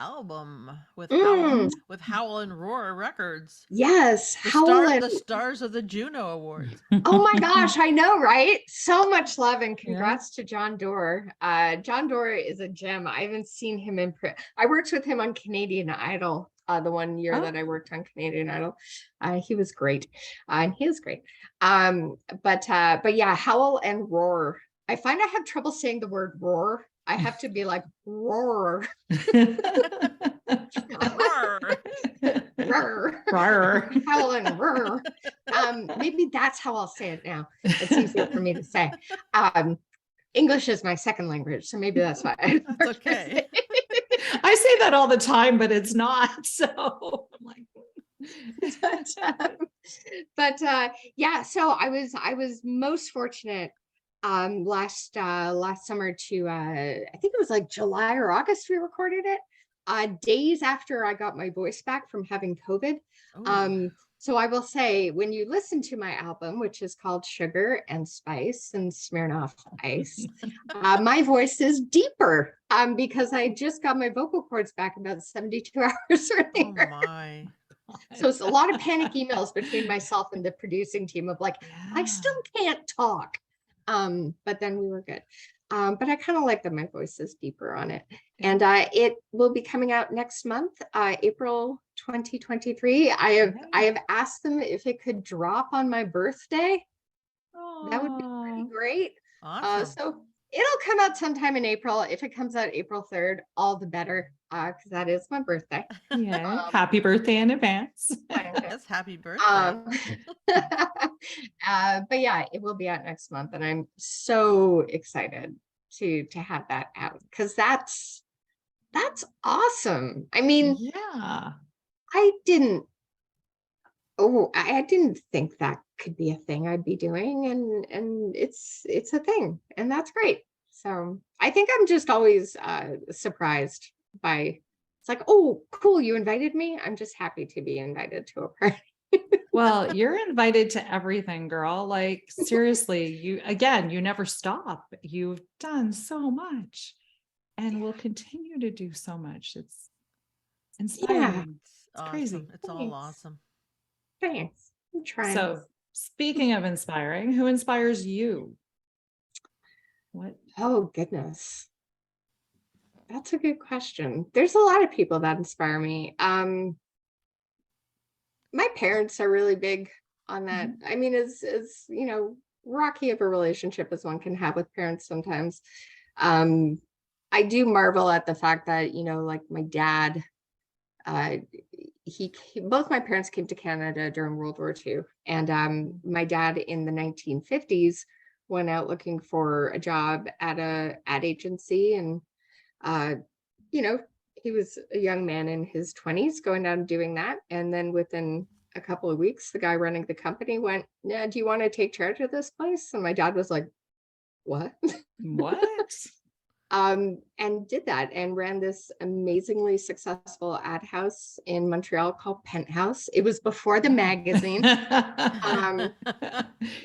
album with
Mm.
Howl and Roar Records?
Yes.
The stars of the Juno Awards.
Oh my gosh, I know, right? So much love and congrats to John Doerr. John Doerr is a gem. I haven't seen him in print. I worked with him on Canadian Idol, the one year that I worked on Canadian Idol. He was great. And he was great. But yeah, Howl and Roar. I find I have trouble saying the word roar. I have to be like roar. Roar.
Roar.
Howl and roar. Maybe that's how I'll say it now. It's easier for me to say. English is my second language, so maybe that's why.
That's okay.
I say that all the time, but it's not. So I'm like,
Yeah, so I was most fortunate last summer to I think it was like July or August we recorded it, days after I got my voice back from having COVID.
Oh,
So I will say, when you listen to my album, which is called Sugar and Spice and Smirnoff Ice, my voice is deeper because I just got my vocal cords back about 72 hours
oh
earlier.
my.
So it's a lot of panic emails between myself and the producing team of like, I still
Yeah.
can't talk. But then we were good. But I kind of like that my voice is deeper on it. And it will be coming out next month, April 2023. I have asked them if it could drop on my birthday. That would be pretty
Oh,
great.
Awesome.
So it'll come out sometime in April. If it comes out April 3rd, all the better, because that is my birthday.
yeah.
Um,
Happy birthday in advance.
Yes, happy birthday.
Um, but yeah, it will be out next month, and I'm so excited to have that out because that's awesome. I mean,
Yeah.
I didn't I didn't think that could be a thing I'd be doing, and it's a thing, and that's great. So I think I'm just always surprised by it's like, oh, cool, you invited me. I'm just happy to be invited to a party.
Well, you're invited to everything, girl. Like, seriously, you never stop. You've done so much and will continue to do so much. It's
Yeah,
inspiring.
It's
It's crazy.
awesome. It's all
thanks.
awesome.
Thanks. I'm trying.
So, speaking of inspiring, who inspires you? What?
Oh, goodness. That's a good question. There's a lot of people that inspire me. My parents are really big on that. I mean, as rocky of a relationship as one can have with parents sometimes. Um, I do marvel at the fact that, like my dad, uh, both my parents came to Canada during World War II. And my dad in the 1950s went out looking for a job at a ad agency, and uh, you know, he was a young man in his 20s going down and doing that. And then within a couple of weeks, the guy running the company went, yeah, do you want to take charge of this place? And my dad was like, what?
What?
And did that and ran this amazingly successful ad house in Montreal called Penthouse. It was before the magazine. Um,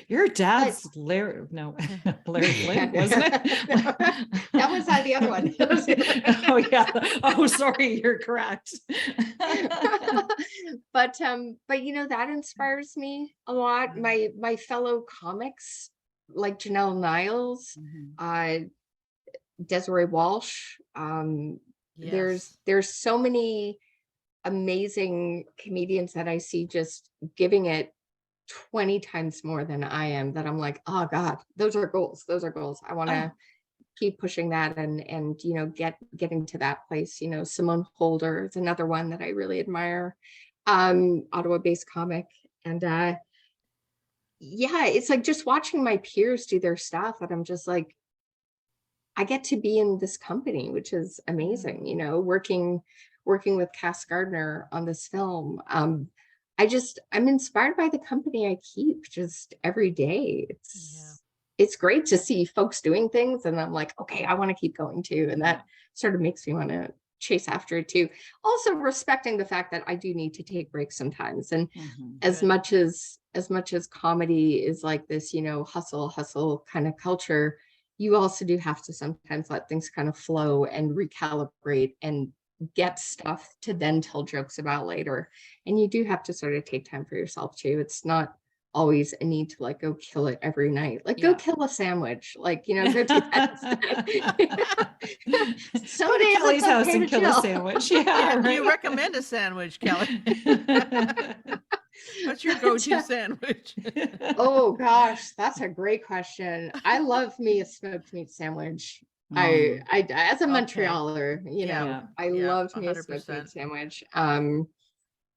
Your
but
dad's Larry, no, Larry Flynn, wasn't it?
that was the other one. That was the other
Oh
one.
yeah. Oh, sorry, you're correct.
But that inspires me a lot. My fellow comics like Janelle Niles,
Mhm.
Desiree Walsh.
Yes.
There's so many amazing comedians that I see just giving it 20 times more than I am, that I'm like, oh God, those are goals. Those are goals. I want to
Oh,
keep pushing that and getting to that place. Simone Holder is another one that I really admire. Ottawa-based comic. And yeah, it's like just watching my peers do their stuff, and I'm just like, I get to be in this company, which is amazing, working with Cass Gardner on this film. I'm inspired by the company I keep just every day.
Yeah.
It's great to see folks doing things, and I'm like, okay, I want to keep going too. And
yeah.
that sort of makes me want to chase after it too. Also respecting the fact that I do need to take breaks sometimes. And
Mhm.
as
Good.
much as comedy is like this, hustle kind of culture, you also do have to sometimes let things kind of flow and recalibrate and get stuff to then tell jokes about later. And you do have to sort of take time for yourself too. It's not always a need to like go kill it every night. Like go
Yeah.
kill a sandwich. Like, go do that instead. Some
Go to
days
Kelly's
it's
house
okay
and
to
kill a
chill.
sandwich.
Yeah.
Yeah,
Do you
right.
recommend a sandwich, Kelly? What's your go-to sandwich?
Oh gosh, that's a great question. I love me a smoked meat sandwich.
Mm,
I as a
Okay.
Montrealer,
Yeah.
yeah.
I
Yeah.
loved me a smoked meat
100%.
sandwich.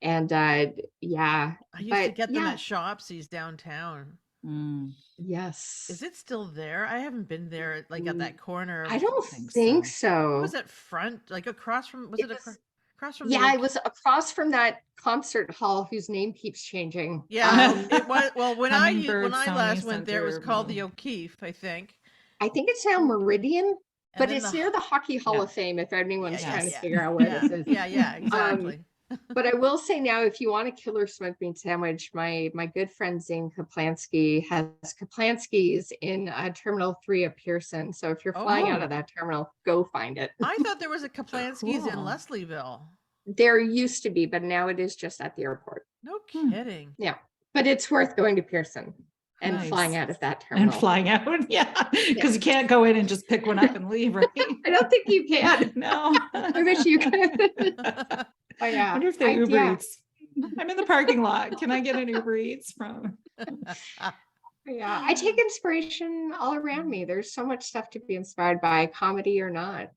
And yeah,
I used to
but
get them
yeah,
at Shopsies downtown.
Mm,
Is
yes.
it still there? I haven't been there like at
Mm,
that corner
I
of
don't
think
think
so.
was
so.
it front like across from was
It
it
was
across across from
Yeah,
the
it was across from that concert hall whose name keeps changing.
Yeah, it was. Well, when
Hummingbird
I
Sony
last went there, it was
Center,
called the O'Keefe, I think.
I think it's now Meridian,
And
but
then
it's near the Hockey Hall
Yeah.
of Fame, if anyone's
Yeah,
trying to
yes.
figure out where
yeah,
this is.
yeah, exactly.
But I will say now, if you want a killer smoked meat sandwich, my good friend Zane Kaplansky has Kaplansky's in Terminal 3 at Pearson. So if you're flying out
Oh.
of that terminal, go find it.
I thought there was a Kaplansky's in
Cool.
Leslieville.
There used to be, but now it is just at the airport.
No
Hmm.
kidding.
Yeah, but it's worth going to Pearson and
Nice.
flying out of that terminal.
And flying out, yeah, because you can't go in and just pick one up and leave, right?
I don't think you can.
No.
I wish you could. But yeah,
I wonder if they Uber
yeah.
Eats. I'm in the parking lot. Can I get an Uber Eats from?
Yeah, I take inspiration all around me. There's so much stuff to be inspired by, comedy or not,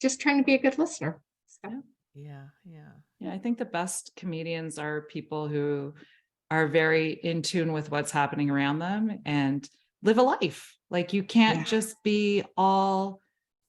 just trying to be a good listener. So.
Yeah.
Yeah, I think the best comedians are people who are very in tune with what's happening around them and live a life. Like you can't just be all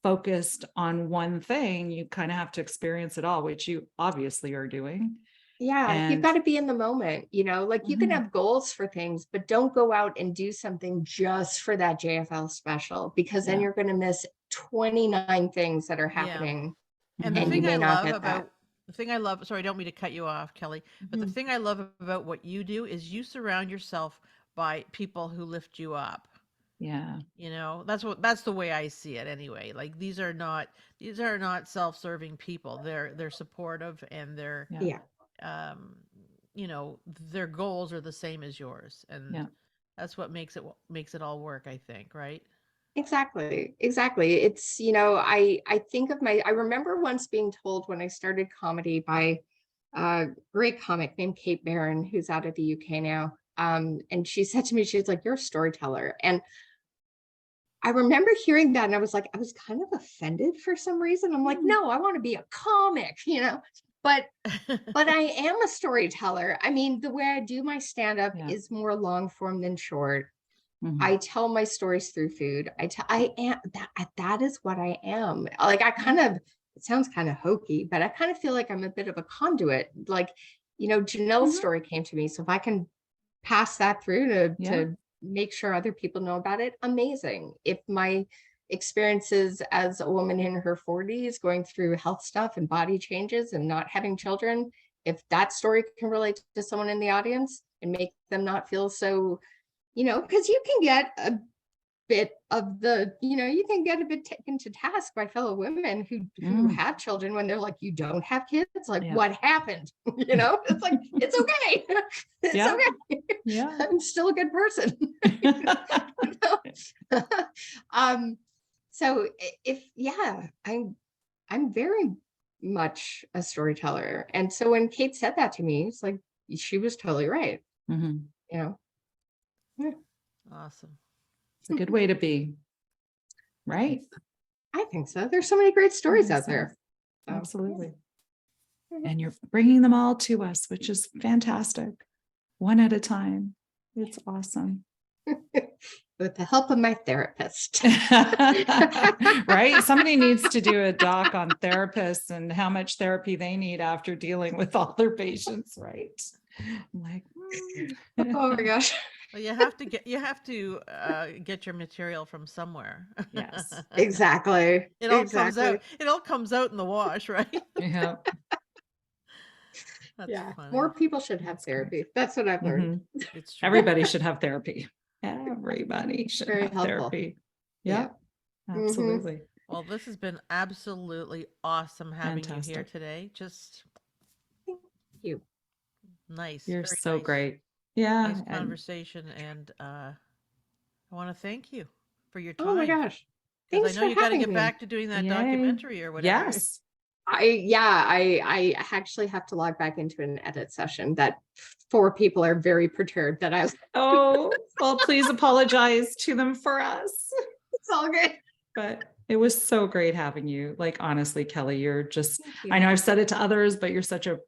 focused on one thing. You kind of have to experience it all, which you obviously are doing.
Yeah, you've got to be in the moment, like you can have goals for things, but don't go out and do something just for that JFL special, because then you're going to miss 29 things that are happening.
And the
And you
thing
may
I
not
love
get
about
that.
the thing I love, sorry, I don't mean to cut you off, Kelly, but the thing I love about what you do is you surround yourself by people who lift you up.
Yeah.
That's the way I see it anyway. Like these are not self-serving people. They're supportive, and they're their goals are the same as yours, and that's what makes it all work, I think, right?
Exactly. It's, I think of I remember once being told when I started comedy by a great comic named Kate Barron, who's out of the UK now. And she said to me, she's like, "You're a storyteller." And I remember hearing that and I was kind of offended for some reason. I'm like, no, I want to be a comic, but I am a storyteller. I mean, the way I do my stand-up is more long form than short. I tell my stories through food. That is what I am. Like it sounds kind of hokey, but I kind of feel like I'm a bit of a conduit. Like, Janelle's story came to me. So if I can pass that through to make sure other people know about it, amazing. If my experiences as a woman in her 40s going through health stuff and body changes and not having children, if that story can relate to someone in the audience and make them not feel so, because you can get a bit taken to task by fellow women who have children when they're like, you don't have kids? Like, what happened? It's like, it's okay. It's okay.
Yeah.
I'm still a good person. So I'm very much a storyteller. And so when Kate said that to me, it's like, she was totally right.
Awesome.
It's a good way to be. Right.
I think so. There's so many great stories out there. So.
Absolutely. And you're bringing them all to us, which is fantastic. One at a time. It's awesome.
With the help of my therapist.
Right? Somebody needs to do a doc on therapists and how much therapy they need after dealing with all their patients, right? I'm like,
oh my gosh.
Well, you have to get your material from somewhere.
Yes.
Exactly.
It all comes out in the wash, right?
Yeah.
That's funny.
More people should have therapy. That's what I've learned.
It's true.
Everybody should have therapy. Everybody should
Very
have
helpful.
therapy. Yeah. Absolutely.
Well, this has been absolutely awesome having you here today. Just
thank you.
Nice.
You're
very
so
nice.
great. Yeah.
Nice conversation, and I want to thank you for your time.
Oh my gosh.
'Cause
Thanks
I know
for
you got to
having
get
me.
back to doing that
Yay.
documentary or whatever.
Yes.
I actually have to log back into an edit session that 4 people are very perturbed that I was.
Oh, well, please apologize to them for us.
It's all good.
But it was so great having you. Like, honestly, Kelly, you're just,
Thank you.
I know I've said it to others, but you're such a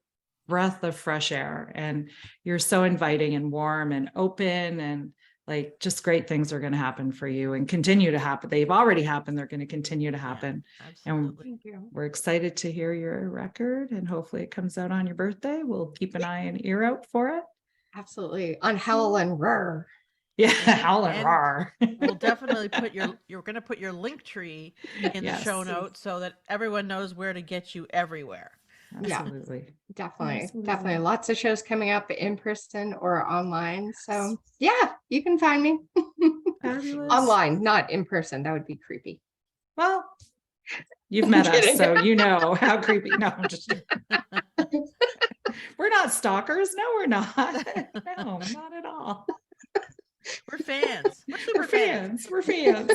breath of fresh air, and you're so inviting and warm and open, and like just great things are going to happen for you and continue to happen. They've already happened. They're going to continue to happen.
Absolutely.
Thank you.
We're excited to hear your record, and hopefully it comes out on your birthday. We'll keep an eye and ear out for it.
Absolutely. On Howl and Grrl.
Yeah, howl and
and
roar.
We'll definitely you're going to put your link tree in the show
Yes.
notes so that everyone knows where to get you everywhere.
Yeah.
Absolutely.
Definitely.
Absolutely.
Definitely. Lots of shows coming up in person or online. So yeah, you can find me
Fabulous.
online, not in person. That would be creepy.
Well, you've met us,
Kidding.
so you know how creepy. No, I'm just we're not stalkers. No, we're not. No, not at all.
We're fans. We're super
We're fans. We're fans.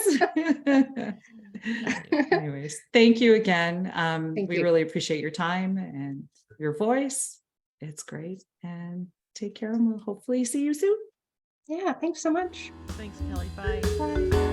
Anyways, thank you again.
Thank
We
you.
really appreciate your time and your voice. It's great. And take care, and we'll hopefully see you soon.
Yeah. Thanks so much.
Thanks, Kelly. Bye.
Bye.